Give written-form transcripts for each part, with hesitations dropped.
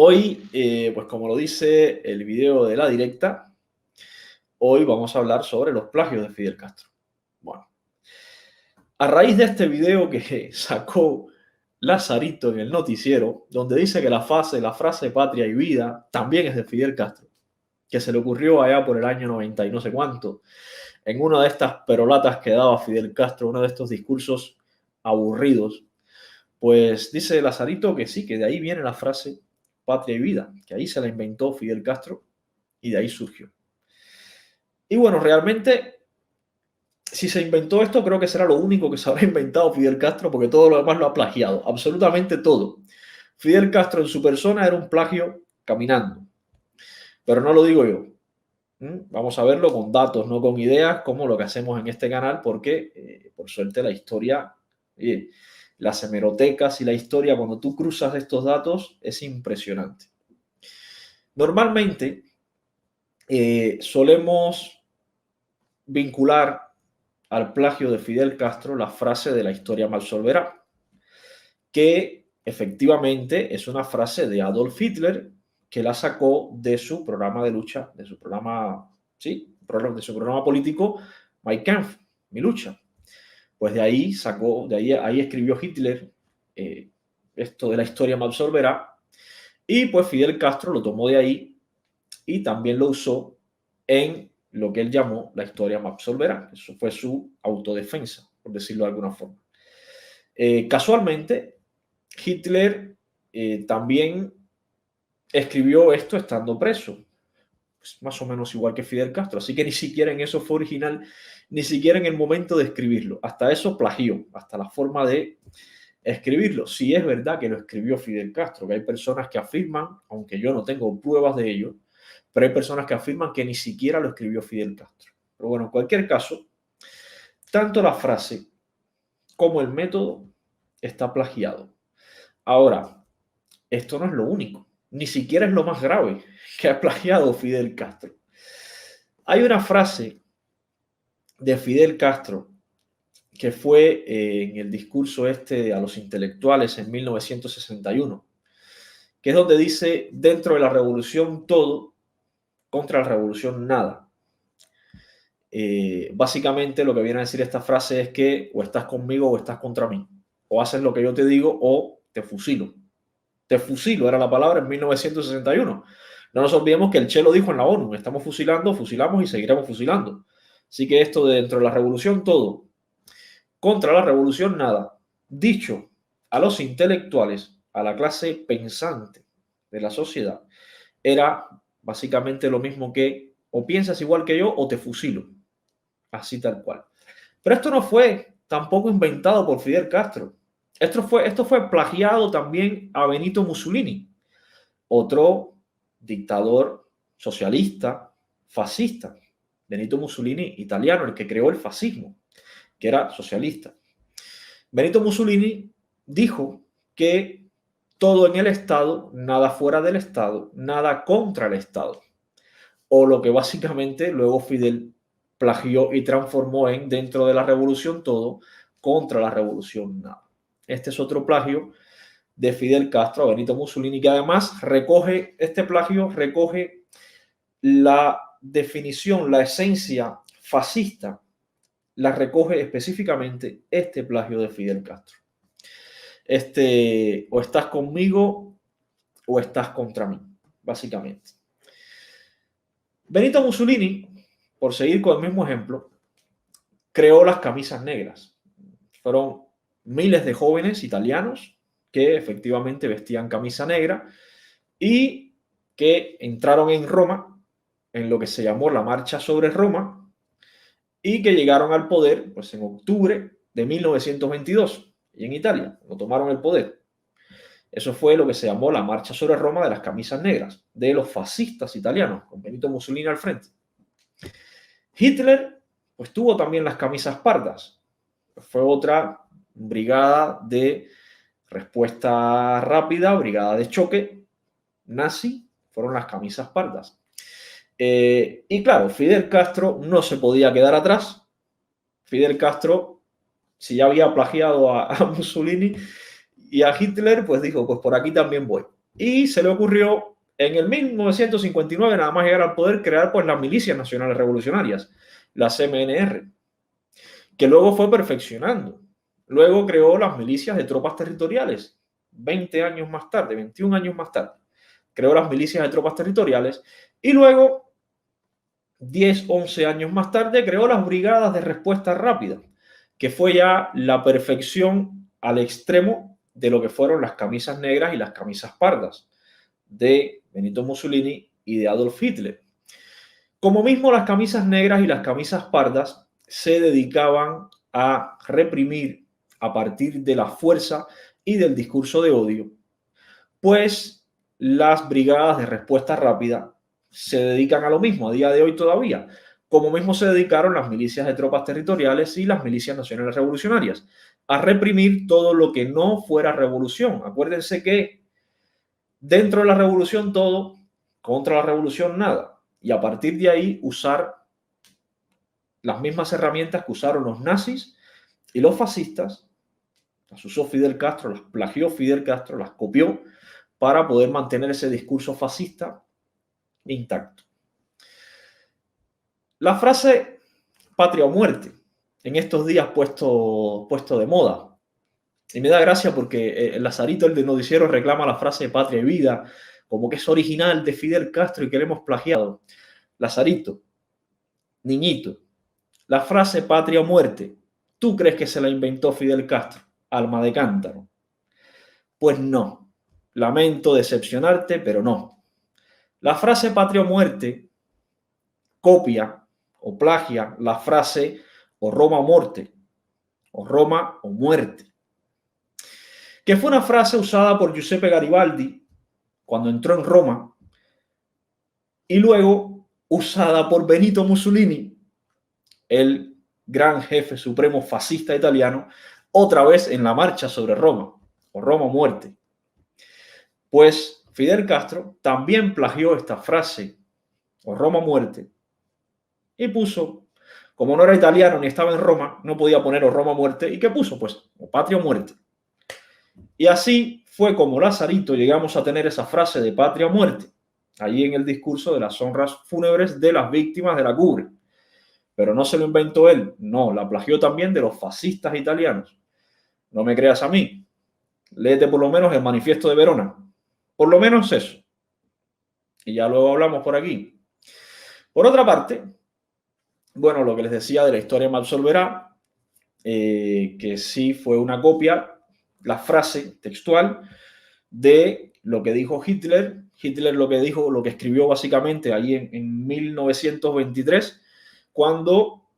Hoy, pues como lo dice el video de La Directa, hoy vamos a hablar sobre los plagios de Fidel Castro. Bueno, a raíz de este video que sacó Lazarito en el noticiero, donde dice que la frase patria y vida también es de Fidel Castro, que se le ocurrió allá por el año 90 y no sé cuánto, en una de estas perolatas que daba Fidel Castro, uno de estos discursos aburridos, pues dice Lazarito que sí, que de ahí viene la frase patria y vida, que ahí se la inventó Fidel Castro y de ahí surgió. Y bueno, realmente, si se inventó esto, creo que será lo único que se habrá inventado Fidel Castro, porque todo lo demás lo ha plagiado, absolutamente todo. Fidel Castro en su persona era un plagio caminando, pero no lo digo yo. Vamos a verlo con datos, no con ideas, como lo que hacemos en este canal, porque por suerte la historia, las hemerotecas y la historia, cuando tú cruzas estos datos, es impresionante. Normalmente solemos vincular al plagio de Fidel Castro la frase de la historia me absolverá, que efectivamente es una frase de Adolf Hitler que la sacó de su programa de lucha, de su programa, sí, de su programa político Mein Kampf, mi lucha. Pues de ahí sacó, ahí escribió Hitler esto de la historia me absolverá, y pues Fidel Castro lo tomó de ahí y también lo usó en lo que él llamó la historia me absolverá. Eso fue su autodefensa, por decirlo de alguna forma. Casualmente, Hitler también escribió esto estando preso, pues más o menos igual que Fidel Castro, así que ni siquiera en eso fue original, ni siquiera en el momento de escribirlo, hasta eso plagió, hasta la forma de escribirlo. Sí es verdad que lo escribió Fidel Castro, que hay personas que afirman, aunque yo no tengo pruebas de ello, pero hay personas que afirman que ni siquiera lo escribió Fidel Castro. Pero bueno, en cualquier caso, tanto la frase como el método está plagiado. Ahora, esto no es lo único, ni siquiera es lo más grave que ha plagiado Fidel Castro. Hay una frase de Fidel Castro que fue en el discurso este a los intelectuales en 1961, que es donde dice, dentro de la revolución todo, contra la revolución nada. Básicamente lo que viene a decir esta frase es que o estás conmigo o estás contra mí. O haces lo que yo te digo o te fusilo. Te fusilo era la palabra en 1961. No nos olvidemos que el Che lo dijo en la ONU. Estamos fusilando, fusilamos y seguiremos fusilando. Así que esto de dentro de la revolución todo, contra la revolución nada. Dicho a los intelectuales, a la clase pensante de la sociedad, era básicamente lo mismo que o piensas igual que yo o te fusilo. Así tal cual. Pero esto no fue tampoco inventado por Fidel Castro. Esto fue plagiado también a Benito Mussolini, otro dictador socialista, fascista. Benito Mussolini, italiano, el que creó el fascismo, que era socialista. Benito Mussolini dijo que todo en el Estado, nada fuera del Estado, nada contra el Estado. O lo que básicamente luego Fidel plagió y transformó en dentro de la revolución todo, contra la revolución nada. Este es otro plagio de Fidel Castro a Benito Mussolini, que además recoge, este plagio recoge la definición, la esencia fascista, la recoge específicamente este plagio de Fidel Castro. O estás conmigo o estás contra mí, básicamente. Benito Mussolini, por seguir con el mismo ejemplo, creó las camisas negras. Fueron miles de jóvenes italianos que efectivamente vestían camisa negra y que entraron en Roma en lo que se llamó la Marcha sobre Roma y que llegaron al poder pues, en octubre de 1922 y en Italia, lo tomaron el poder. Eso fue lo que se llamó la Marcha sobre Roma de las camisas negras, de los fascistas italianos, con Benito Mussolini al frente. Hitler pues tuvo también las camisas pardas. Fue otra brigada de respuesta rápida, brigada de choque nazi, fueron las camisas pardas. Y claro, Fidel Castro no se podía quedar atrás. Fidel Castro, si ya había plagiado a Mussolini y a Hitler, pues dijo, pues por aquí también voy. y se le ocurrió en el 1959, nada más llegar al poder, crear pues las Milicias Nacionales Revolucionarias, la CMNR, que luego fue perfeccionando. Luego creó las milicias de tropas territoriales, 20 años más tarde, 21 años más tarde. Creó las milicias de tropas territoriales y luego, 10, 11 años más tarde, creó las brigadas de respuesta rápida, que fue ya la perfección al extremo de lo que fueron las camisas negras y las camisas pardas de Benito Mussolini y de Adolf Hitler. Como mismo las camisas negras y las camisas pardas se dedicaban a reprimir a partir de la fuerza y del discurso de odio, pues las brigadas de respuesta rápida se dedican a lo mismo a día de hoy todavía, como mismo se dedicaron las milicias de tropas territoriales y las milicias nacionales revolucionarias, a reprimir todo lo que no fuera revolución. Acuérdense que dentro de la revolución todo, contra la revolución nada. Y a partir de ahí usar las mismas herramientas que usaron los nazis y los fascistas, las usó Fidel Castro, las plagió Fidel Castro, las copió para poder mantener ese discurso fascista intacto. La frase patria o muerte, en estos días puesto de moda. Y me da gracia porque el Lazarito, el de noticiero, reclama la frase patria y vida, como que es original de Fidel Castro y que le hemos plagiado. Lazarito, niñito, la frase patria o muerte, ¿tú crees que se la inventó Fidel Castro? Alma de cántaro. Pues no. Lamento decepcionarte, pero no. La frase patria o muerte copia o plagia la frase o Roma o muerte, o Roma o muerte, que fue una frase usada por Giuseppe Garibaldi cuando entró en Roma y luego usada por Benito Mussolini, el gran jefe supremo fascista italiano, otra vez en la marcha sobre Roma, o Roma o muerte. Pues Fidel Castro también plagió esta frase, o Roma o muerte, y puso, como no era italiano ni estaba en Roma, no podía poner o Roma o muerte, ¿y qué puso? Pues o patria o muerte. Y así fue como Lazarito llegamos a tener esa frase de patria o muerte, allí en el discurso de las honras fúnebres de las víctimas de la Cubre. Pero no se lo inventó él, no, la plagió también de los fascistas italianos. No me creas a mí, léete por lo menos el Manifiesto de Verona, por lo menos eso. Y ya luego hablamos por aquí. Por otra parte, bueno, lo que les decía de la historia me absolverá, que sí fue una copia, la frase textual de lo que dijo Hitler. Hitler lo que dijo, lo que escribió básicamente allí en 1923, cuando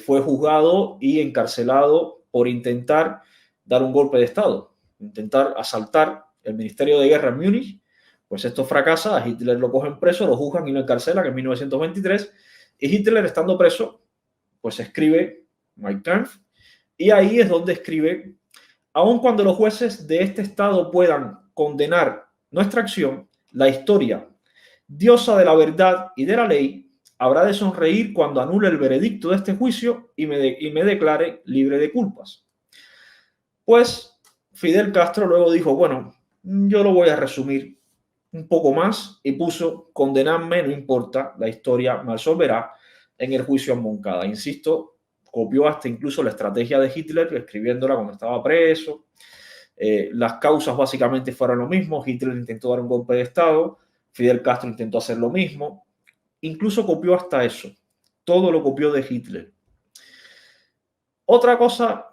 fue juzgado y encarcelado por intentar dar un golpe de Estado, intentar asaltar el Ministerio de Guerra en Múnich. Pues esto fracasa, a Hitler lo cogen preso, lo juzgan y lo encarcelan en 1923, y Hitler, estando preso, pues escribe Mein Kampf, y ahí es donde escribe: aun cuando los jueces de este Estado puedan condenar nuestra acción, la historia, diosa de la verdad y de la ley, habrá de sonreír cuando anule el veredicto de este juicio y me declare libre de culpas. Pues Fidel Castro luego dijo, bueno, yo lo voy a resumir un poco más, y puso: condenadme, no importa, la historia me absolverá en el juicio en Moncada. Insisto, copió hasta incluso la estrategia de Hitler, escribiéndola cuando estaba preso. Las causas básicamente fueron lo mismo. Hitler intentó dar un golpe de Estado, Fidel Castro intentó hacer lo mismo. Incluso copió hasta eso. Todo lo copió de Hitler. Otra cosa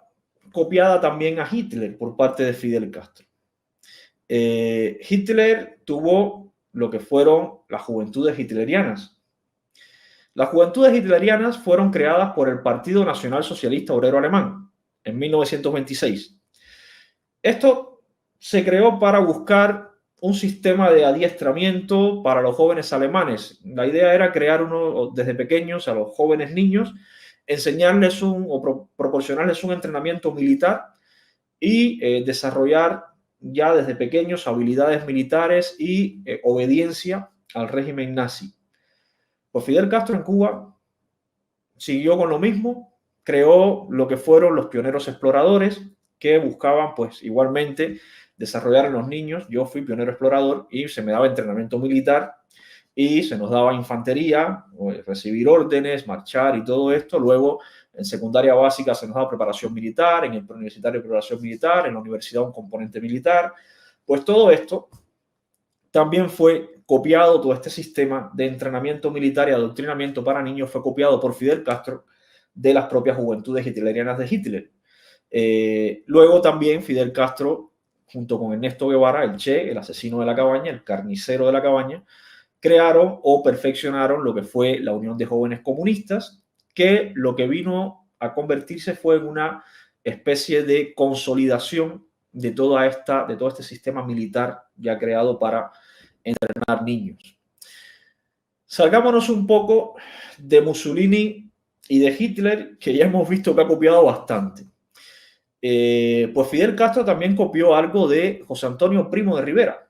copiada también a Hitler por parte de Fidel Castro. Hitler tuvo lo que fueron las juventudes hitlerianas. Las juventudes hitlerianas fueron creadas por el Partido Nacional Socialista Obrero Alemán en 1926. Esto se creó para buscar un sistema de adiestramiento para los jóvenes alemanes. La idea era crear uno desde pequeños a los jóvenes niños, enseñarles proporcionarles un entrenamiento militar y desarrollar ya desde pequeños habilidades militares y obediencia al régimen nazi. Pues Fidel Castro en Cuba siguió con lo mismo, creó lo que fueron los pioneros exploradores, que buscaban pues igualmente desarrollar en los niños. Yo fui pionero explorador y se me daba entrenamiento militar y se nos daba infantería, recibir órdenes, marchar y todo esto. Luego en secundaria básica se nos daba preparación militar, en el preuniversitario preparación militar, en la universidad un componente militar. Pues todo esto también fue copiado, todo este sistema de entrenamiento militar y adoctrinamiento para niños fue copiado por Fidel Castro de las propias juventudes hitlerianas de Hitler. Luego también Fidel Castro, junto con Ernesto Guevara, el Che, el asesino de la cabaña, el carnicero de la cabaña, crearon o perfeccionaron lo que fue la Unión de Jóvenes Comunistas, que lo que vino a convertirse fue en una especie de consolidación de todo este sistema militar ya creado para entrenar niños. Salgámonos un poco de Mussolini y de Hitler, que ya hemos visto que ha copiado bastante. Pues Fidel Castro también copió algo de José Antonio Primo de Rivera.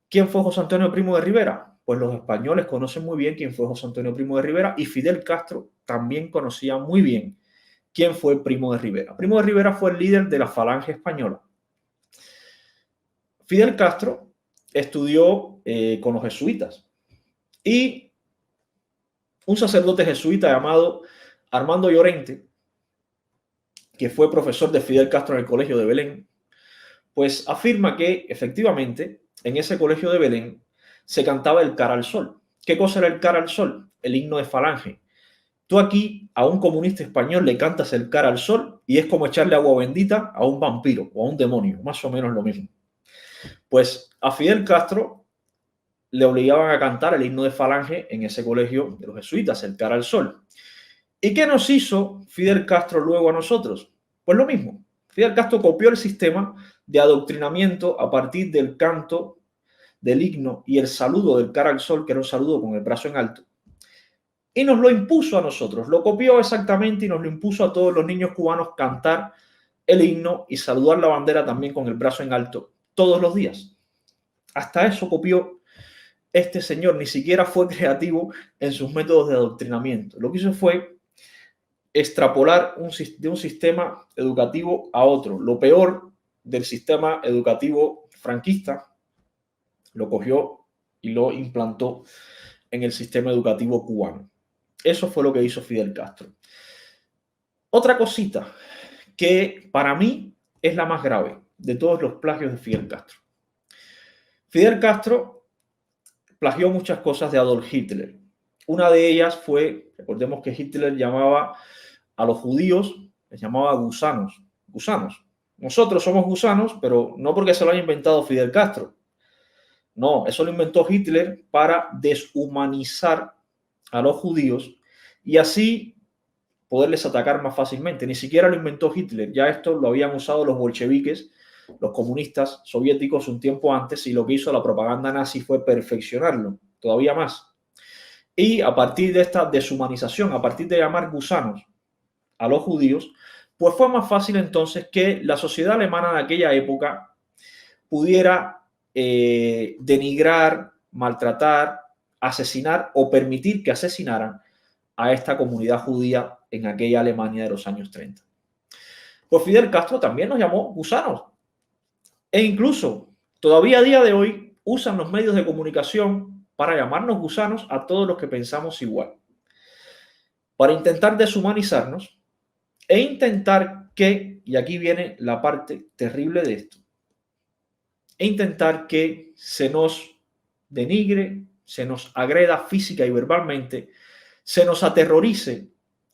¿Quién fue José Antonio Primo de Rivera? Pues los españoles conocen muy bien quién fue José Antonio Primo de Rivera y Fidel Castro también conocía muy bien quién fue Primo de Rivera. Primo de Rivera fue el líder de la Falange Española. Fidel Castro estudió con los jesuitas y un sacerdote jesuita llamado Armando Llorente, que fue profesor de Fidel Castro en el colegio de Belén, pues afirma que efectivamente en ese colegio de Belén se cantaba el Cara al Sol. ¿Qué cosa era el Cara al Sol? El himno de Falange. Tú aquí a un comunista español le cantas el Cara al Sol y es como echarle agua bendita a un vampiro o a un demonio, más o menos lo mismo. Pues a Fidel Castro le obligaban a cantar el himno de Falange en ese colegio de los jesuitas, el Cara al Sol. ¿Y qué nos hizo Fidel Castro luego a nosotros? Pues lo mismo. Fidel Castro copió el sistema de adoctrinamiento a partir del canto del himno y el saludo del Cara al Sol, que era un saludo con el brazo en alto, y nos lo impuso a nosotros. Lo copió exactamente y nos lo impuso a todos los niños cubanos cantar el himno y saludar la bandera también con el brazo en alto todos los días. Hasta eso copió este señor, ni siquiera fue creativo en sus métodos de adoctrinamiento. Lo que hizo fue extrapolar de un sistema educativo a otro. Lo peor del sistema educativo franquista lo cogió y lo implantó en el sistema educativo cubano. Eso fue lo que hizo Fidel Castro. Otra cosita que para mí es la más grave de todos los plagios de Fidel Castro. Fidel Castro plagió muchas cosas de Adolf Hitler. Una de ellas fue, recordemos que Hitler llamaba a los judíos, les llamaba gusanos. Gusanos. Nosotros somos gusanos, pero no porque se lo haya inventado Fidel Castro. No, eso lo inventó Hitler para deshumanizar a los judíos y así poderles atacar más fácilmente. Ni siquiera lo inventó Hitler, ya esto lo habían usado los bolcheviques, los comunistas soviéticos un tiempo antes, y lo que hizo la propaganda nazi fue perfeccionarlo todavía más. Y a partir de esta deshumanización, a partir de llamar gusanos a los judíos, pues fue más fácil entonces que la sociedad alemana de aquella época pudiera denigrar, maltratar, asesinar o permitir que asesinaran a esta comunidad judía en aquella Alemania de los años 30. Pues Fidel Castro también nos llamó gusanos. E incluso todavía a día de hoy usan los medios de comunicación para llamarnos gusanos a todos los que pensamos igual. Para intentar deshumanizarnos e intentar que, y aquí viene la parte terrible de esto, e intentar que se nos denigre, se nos agreda física y verbalmente, se nos aterrorice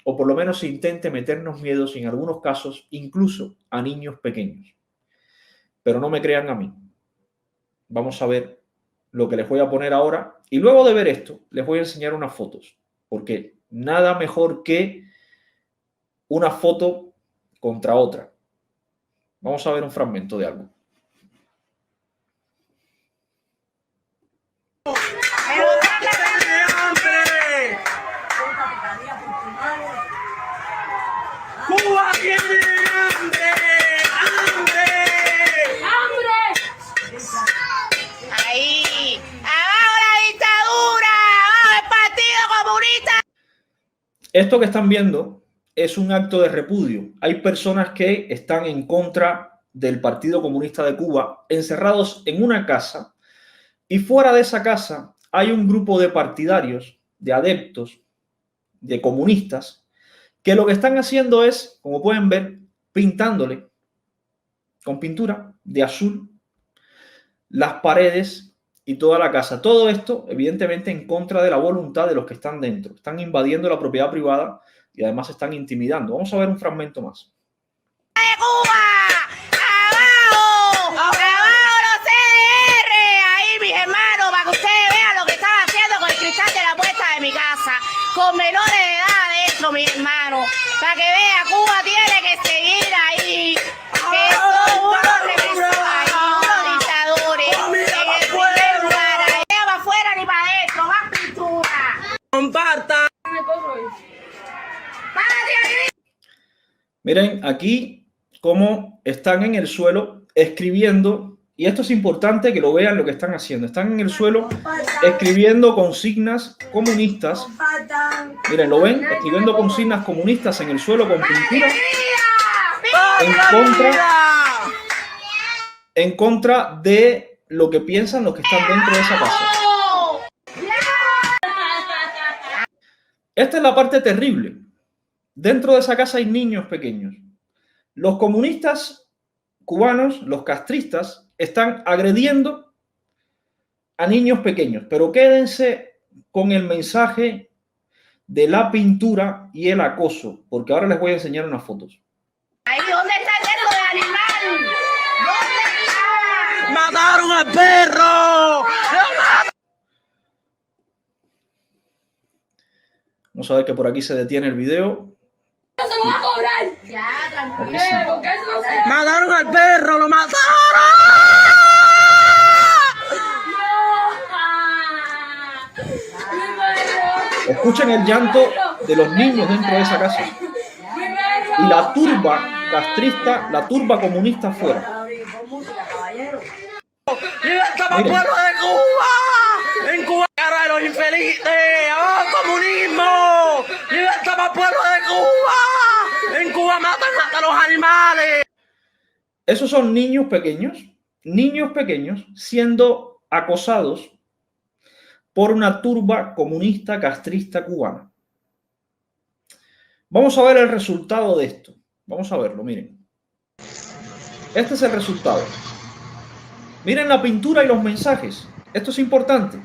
o por lo menos se intente meternos miedos y en algunos casos incluso a niños pequeños. Pero no me crean a mí. Vamos a ver lo que les voy a poner ahora y luego de ver esto les voy a enseñar unas fotos, porque nada mejor que una foto contra otra. Vamos a ver un fragmento de algo. ¡Cuba tiene hambre! ¡Hambre! ¡Hambre! Ahí, abajo la dictadura, abajo el Partido Comunista. Esto que están viendo es un acto de repudio. Hay personas que están en contra del Partido Comunista de Cuba, encerrados en una casa, y fuera de esa casa hay un grupo de partidarios, de adeptos, de comunistas, que lo que están haciendo es, como pueden ver, pintándole con pintura de azul las paredes y toda la casa. Todo esto, evidentemente, en contra de la voluntad de los que están dentro. Están invadiendo la propiedad privada y además están intimidando. Vamos a ver un fragmento más. ¡De Cuba! ¡Abajo! ¡Abajo los CDR! Ahí, mis hermanos, para que ustedes vean lo que están haciendo con el cristal de la puerta de mi casa. Con menores de edad adentro, mis hermanos. Para que vean, Cuba tiene que seguir ahí. Que son unos represores, unos dictadores. En el primer lugar, ahí. No va afuera ni para adentro, más pintura. ¡Comparta! Miren aquí cómo están en el suelo escribiendo, y esto es importante que lo vean lo que están haciendo. Están en el suelo escribiendo consignas comunistas. Miren, ¿lo ven? Escribiendo consignas comunistas en el suelo con pintura en contra de lo que piensan los que están dentro de esa casa. Esta es la parte terrible. Dentro de esa casa hay niños pequeños. Los comunistas cubanos, los castristas, están agrediendo a niños pequeños. Pero quédense con el mensaje de la pintura y el acoso, porque ahora les voy a enseñar unas fotos. Ahí, ¿dónde está el dedo del animal? ¿Dónde está? ¡Mataron al perro! Vamos a ver que por aquí se detiene el video. ¡No se lo va a cobrar! Ya, tranquilo. Sí. ¿Por qué eso no se ¡Mataron al perro! ¡Lo mataron! Escuchen el llanto de los niños dentro de esa casa. Y la turba castrista, la turba comunista afuera. ¡Libertad para el pueblo de Cuba! ¡En Cuba, cara de los infelices! ¡Abajo el comunismo! ¡Libertad para el pueblo de Cuba! ¡En Cuba matan hasta los animales! Esos son niños pequeños siendo acosados por una turba comunista castrista cubana. Vamos a ver el resultado de esto. Vamos a verlo, miren. Este es el resultado. Miren la pintura y los mensajes. Esto es importante.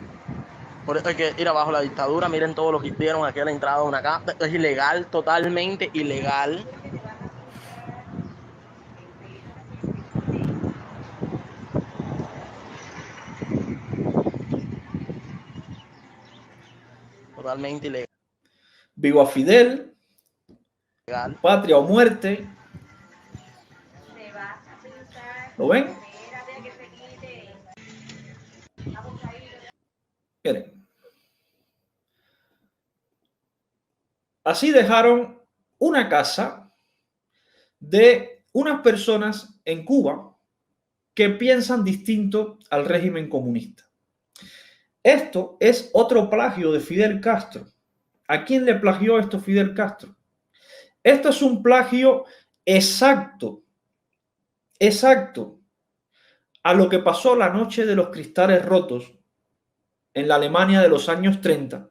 Por eso hay que ir abajo la dictadura. Miren todo lo que hicieron aquí a la entrada de una casa. Es ilegal, totalmente ilegal. Totalmente ilegal. Viva Fidel, patria o muerte. ¿Lo ven? Miren. Así dejaron una casa de unas personas en Cuba que piensan distinto al régimen comunista. Esto es otro plagio de Fidel Castro. ¿A quién le plagió esto Fidel Castro? Esto es un plagio exacto a lo que pasó la noche de los cristales rotos en la Alemania de los años 30.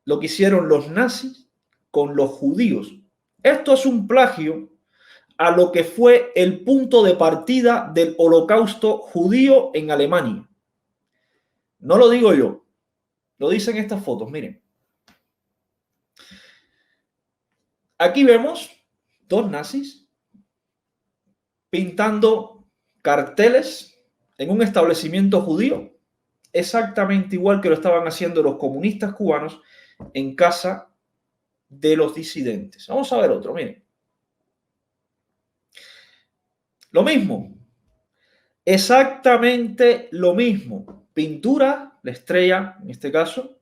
Lo que hicieron los nazis con los judíos. Esto es un plagio a lo que fue el punto de partida del holocausto judío en Alemania. No lo digo yo, lo dicen estas fotos, miren. Aquí vemos dos nazis pintando carteles en un establecimiento judío, exactamente igual que lo estaban haciendo los comunistas cubanos en casa de los disidentes. Vamos a ver otro, miren. Lo mismo, exactamente lo mismo. Pintura, la estrella en este caso,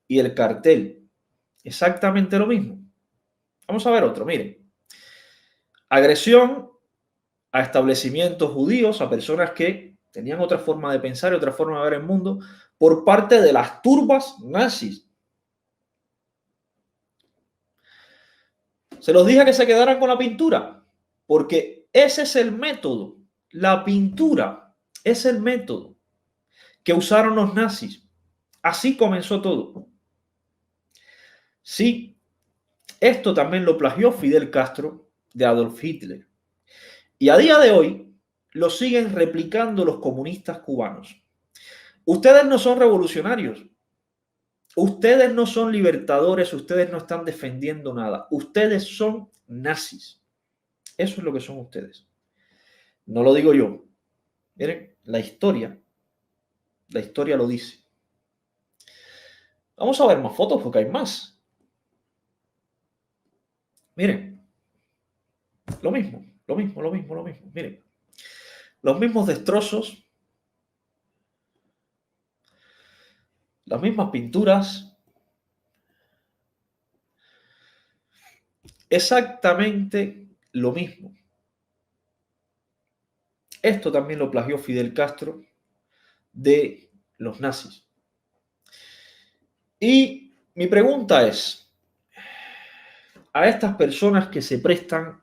y el cartel. Exactamente lo mismo. Vamos a ver otro, miren. Agresión a establecimientos judíos, a personas que tenían otra forma de pensar y otra forma de ver el mundo, por parte de las turbas nazis. Se los dije que se quedaran con la pintura, porque ese es el método. La pintura es el método que usaron los nazis. Así comenzó todo. Sí, esto también lo plagió Fidel Castro de Adolf Hitler. Y a día de hoy lo siguen replicando los comunistas cubanos. Ustedes no son revolucionarios. Ustedes no son libertadores. Ustedes no están defendiendo nada. Ustedes son nazis. Eso es lo que son ustedes. No lo digo yo. Miren, la historia lo dice. Vamos a ver más fotos porque hay más. Miren, lo mismo. Miren, los mismos destrozos, las mismas pinturas, exactamente lo mismo. Esto también lo plagió Fidel Castro de los nazis. Y mi pregunta es, a estas personas que se prestan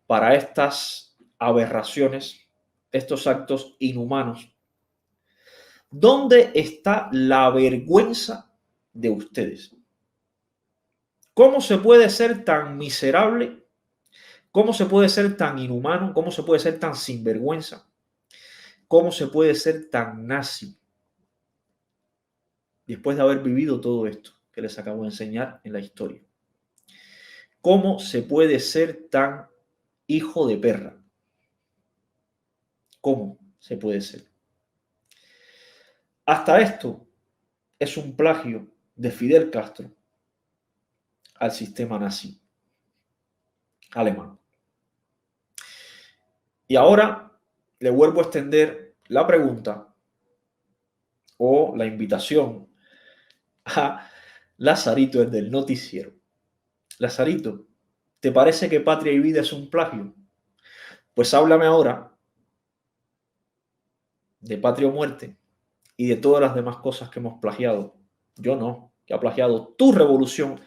para estas aberraciones, estos actos inhumanos, ¿dónde está la vergüenza de ustedes? ¿Cómo se puede ser tan miserable? ¿Cómo se puede ser tan inhumano? ¿Cómo se puede ser tan sinvergüenza? ¿Cómo se puede ser tan nazi? Después de haber vivido todo esto que les acabo de enseñar en la historia. ¿Cómo se puede ser tan hijo de perra? ¿Cómo se puede ser? Hasta esto es un plagio de Fidel Castro al sistema nazi alemán. Y ahora le vuelvo a extender la pregunta o la invitación a Lazarito, el del noticiero. Lazarito, ¿te parece que Patria y Vida es un plagio? Pues háblame ahora de Patria o Muerte y de todas las demás cosas que hemos plagiado. Yo no, que ha plagiado tu revolución,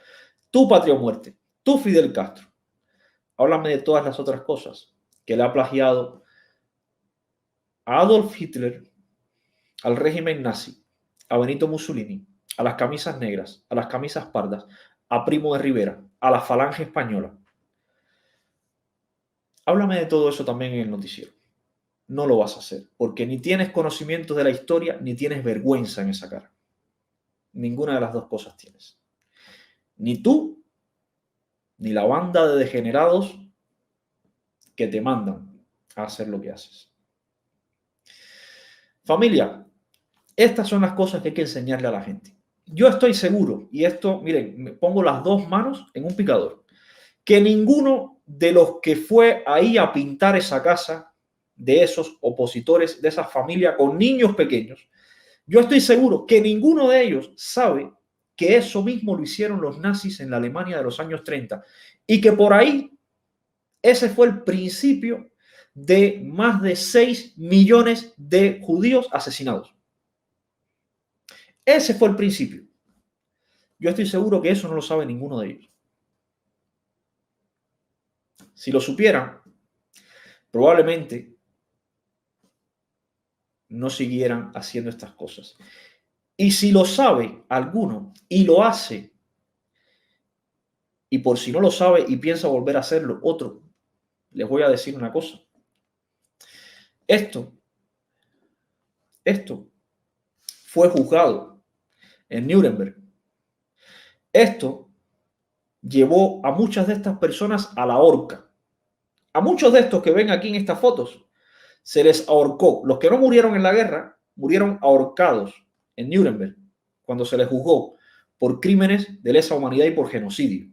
tu Patria o Muerte, tu Fidel Castro. Háblame de todas las otras cosas que le ha plagiado a Adolf Hitler, al régimen nazi, a Benito Mussolini, a las camisas negras, a las camisas pardas, a Primo de Rivera, a la Falange Española. Háblame de todo eso también en el noticiero. No lo vas a hacer, porque ni tienes conocimientos de la historia, ni tienes vergüenza en esa cara. Ninguna de las dos cosas tienes. Ni tú, ni la banda de degenerados que te mandan a hacer lo que haces. Familia, estas son las cosas que hay que enseñarle a la gente. Yo estoy seguro, y esto, miren, me pongo las dos manos en un picador, que ninguno de los que fue ahí a pintar esa casa, de esos opositores, de esa familia con niños pequeños, yo estoy seguro que ninguno de ellos sabe que eso mismo lo hicieron los nazis en la Alemania de los años 30 y que por ahí ese fue el principio de más de 6 millones de judíos asesinados. Ese fue el principio. Yo estoy seguro que eso no lo sabe ninguno de ellos. Si lo supieran, probablemente no siguieran haciendo estas cosas. Y si lo sabe alguno y lo hace, y por si no lo sabe y piensa volver a hacerlo otro, les voy a decir una cosa. Esto fue juzgado en Nuremberg. Esto llevó a muchas de estas personas a la horca. A muchos de estos que ven aquí en estas fotos se les ahorcó. Los que no murieron en la guerra murieron ahorcados en Nuremberg cuando se les juzgó por crímenes de lesa humanidad y por genocidio.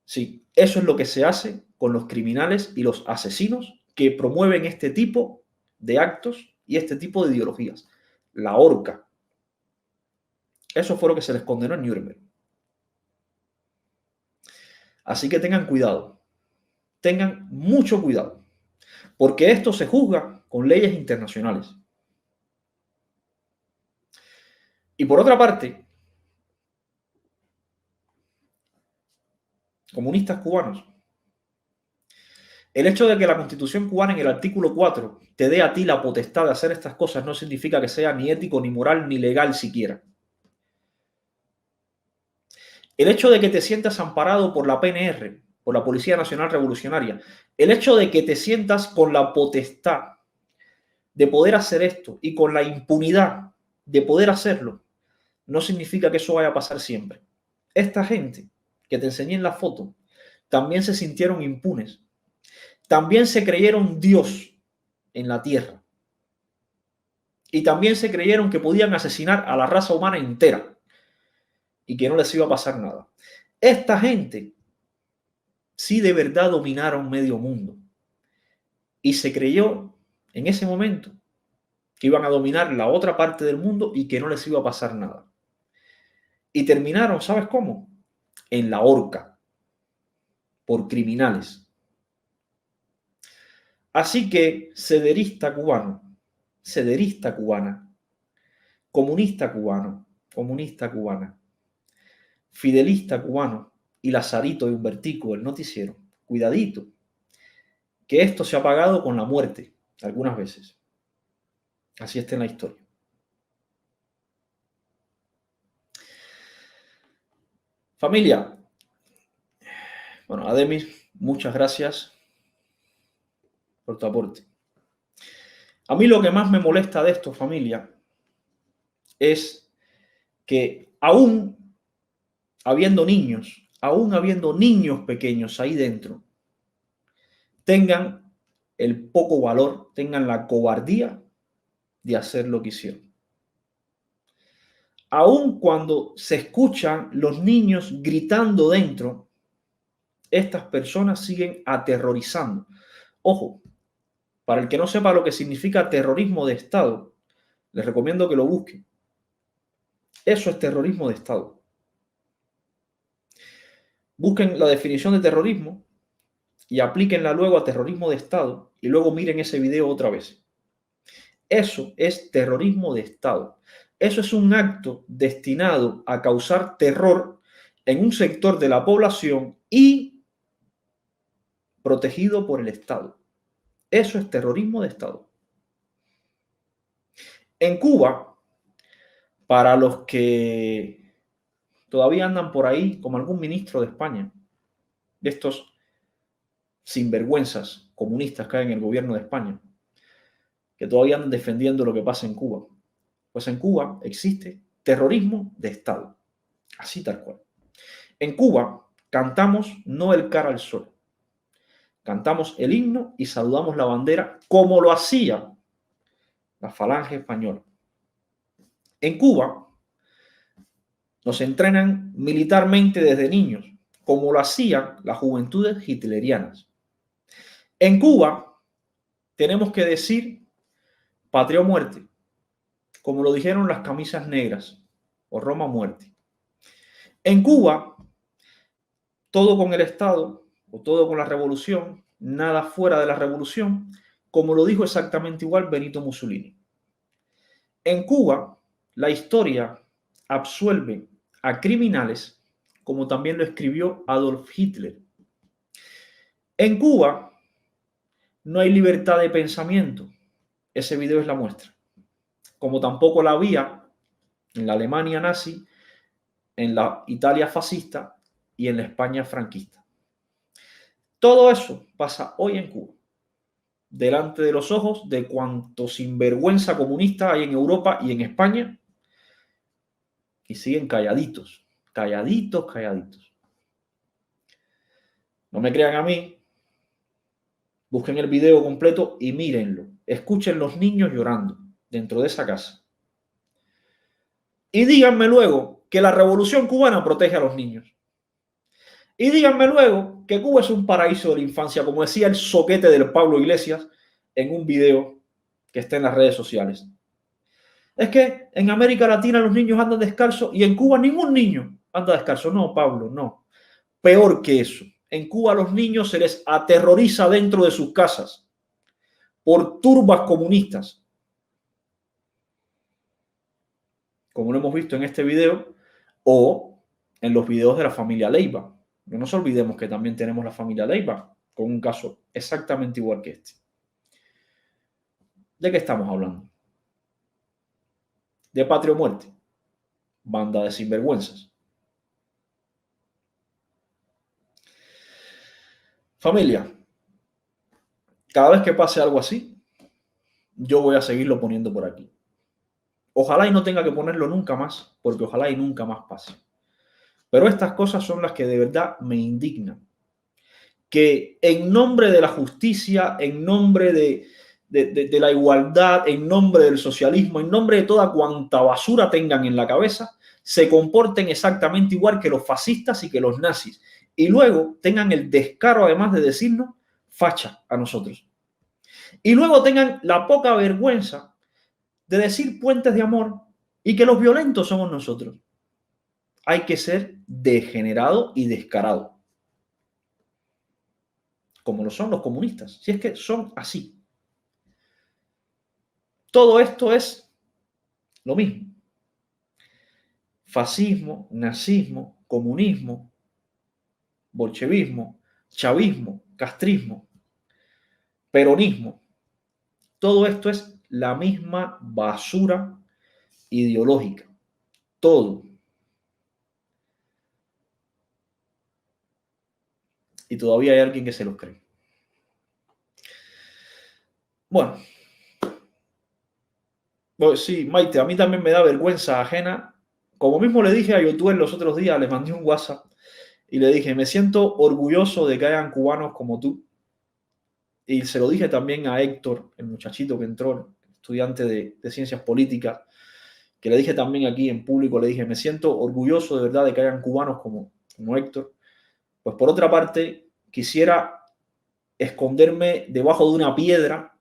Sí, eso es lo que se hace con los criminales y los asesinos que promueven este tipo de actos y este tipo de ideologías. La horca. Eso fue lo que se les condenó en Nuremberg. Así que tengan cuidado. Tengan mucho cuidado. Porque esto se juzga con leyes internacionales. Y por otra parte, comunistas cubanos, el hecho de que la Constitución cubana en el artículo 4 te dé a ti la potestad de hacer estas cosas no significa que sea ni ético, ni moral, ni legal siquiera. El hecho de que te sientas amparado por la PNR, por la Policía Nacional Revolucionaria, el hecho de que te sientas con la potestad de poder hacer esto y con la impunidad de poder hacerlo, no significa que eso vaya a pasar siempre. Esta gente que te enseñé en la foto también se sintieron impunes. También se creyeron Dios en la tierra. Y también se creyeron que podían asesinar a la raza humana entera y que no les iba a pasar nada. Esta gente sí de verdad dominaron medio mundo. Y se creyó en ese momento que iban a dominar la otra parte del mundo y que no les iba a pasar nada. Y terminaron, ¿sabes cómo? En la horca, por criminales. Así que sederista cubano, sederista cubana, comunista cubano, comunista cubana, fidelista cubano y Lazarito y Humbertico, el noticiero, cuidadito, que esto se ha pagado con la muerte algunas veces. Así está en la historia. Familia, bueno, Ademis, muchas gracias por tu aporte. A mí lo que más me molesta de esto, familia, es que aún habiendo niños pequeños ahí dentro, tengan el poco valor, tengan la cobardía de hacer lo que hicieron. Aún cuando se escuchan los niños gritando dentro, estas personas siguen aterrorizando. Ojo, para el que no sepa lo que significa terrorismo de Estado, les recomiendo que lo busquen. Eso es terrorismo de Estado. Busquen la definición de terrorismo y aplíquenla luego a terrorismo de Estado y luego miren ese video otra vez. Eso es terrorismo de Estado. Eso es un acto destinado a causar terror en un sector de la población y protegido por el Estado. Eso es terrorismo de Estado. En Cuba, para los que todavía andan por ahí como algún ministro de España, de estos sinvergüenzas comunistas que hay en el gobierno de España, que todavía andan defendiendo lo que pasa en Cuba, pues en Cuba existe terrorismo de Estado, así tal cual. En Cuba cantamos no el cara al sol, cantamos el himno y saludamos la bandera como lo hacía la Falange Española. En Cuba nos entrenan militarmente desde niños, como lo hacían las juventudes hitlerianas. En Cuba tenemos que decir patria o muerte, como lo dijeron las camisas negras, o Roma muerte. En Cuba, todo con el Estado, o todo con la revolución, nada fuera de la revolución, como lo dijo exactamente igual Benito Mussolini. En Cuba, la historia absuelve a criminales, como también lo escribió Adolf Hitler. En Cuba no hay libertad de pensamiento. Ese video es la muestra. Como tampoco la había en la Alemania nazi, en la Italia fascista y en la España franquista. Todo eso pasa hoy en Cuba, delante de los ojos de cuantos sinvergüenza comunista hay en Europa y en España, y siguen calladitos, calladitos, calladitos. No me crean a mí, busquen el video completo y mírenlo. Escuchen los niños llorando dentro de esa casa. Y díganme luego que la revolución cubana protege a los niños. Y díganme luego que Cuba es un paraíso de la infancia, como decía el soquete del Pablo Iglesias en un video que está en las redes sociales. Es que en América Latina los niños andan descalzos y en Cuba ningún niño anda descalzo. No, Pablo, no. Peor que eso. En Cuba a los niños se les aterroriza dentro de sus casas por turbas comunistas. Como lo hemos visto en este video o en los videos de la familia Leiva, No nos olvidemos que también tenemos la familia Leiva, con un caso exactamente igual que este. ¿De qué estamos hablando? ¿De patria o muerte? Banda de sinvergüenzas. Familia, cada vez que pase algo así, yo voy a seguirlo poniendo por aquí. Ojalá y no tenga que ponerlo nunca más, porque ojalá y nunca más pase. Pero estas cosas son las que de verdad me indignan. Que en nombre de la justicia, en nombre de la igualdad, en nombre del socialismo, en nombre de toda cuanta basura tengan en la cabeza, se comporten exactamente igual que los fascistas y que los nazis. Y luego tengan el descaro, además de decirnos, facha a nosotros. Y luego tengan la poca vergüenza de decir puentes de amor y que los violentos somos nosotros. Hay que ser degenerado y descarado, como lo son los comunistas, si es que son así. Todo esto es lo mismo. Fascismo, nazismo, comunismo, bolchevismo, chavismo, castrismo, peronismo. Todo esto es la misma basura ideológica. Todo. Y todavía hay alguien que se los cree. Bueno, pues sí, Maite, a mí también me da vergüenza ajena. Como mismo le dije a Yotuel los otros días, le mandé un WhatsApp y le dije, me siento orgulloso de que hayan cubanos como tú. Y se lo dije también a Héctor, el muchachito que entró, estudiante de ciencias políticas, que le dije también aquí en público, le dije, me siento orgulloso de verdad de que hayan cubanos como Héctor. Pues por otra parte, quisiera esconderme debajo de una piedra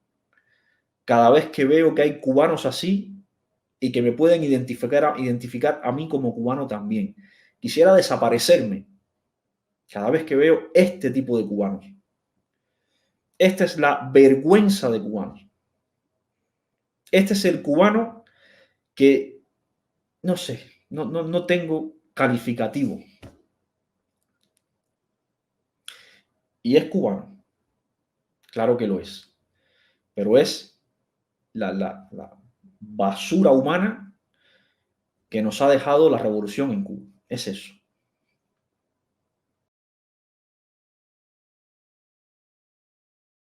cada vez que veo que hay cubanos así y que me pueden identificar a mí como cubano también. Quisiera desaparecerme cada vez que veo este tipo de cubanos. Esta es la vergüenza de cubanos. Este es el cubano que, no sé, no tengo calificativo. Y es cubano. Claro que lo es. Pero es la basura humana que nos ha dejado la revolución en Cuba. Es eso.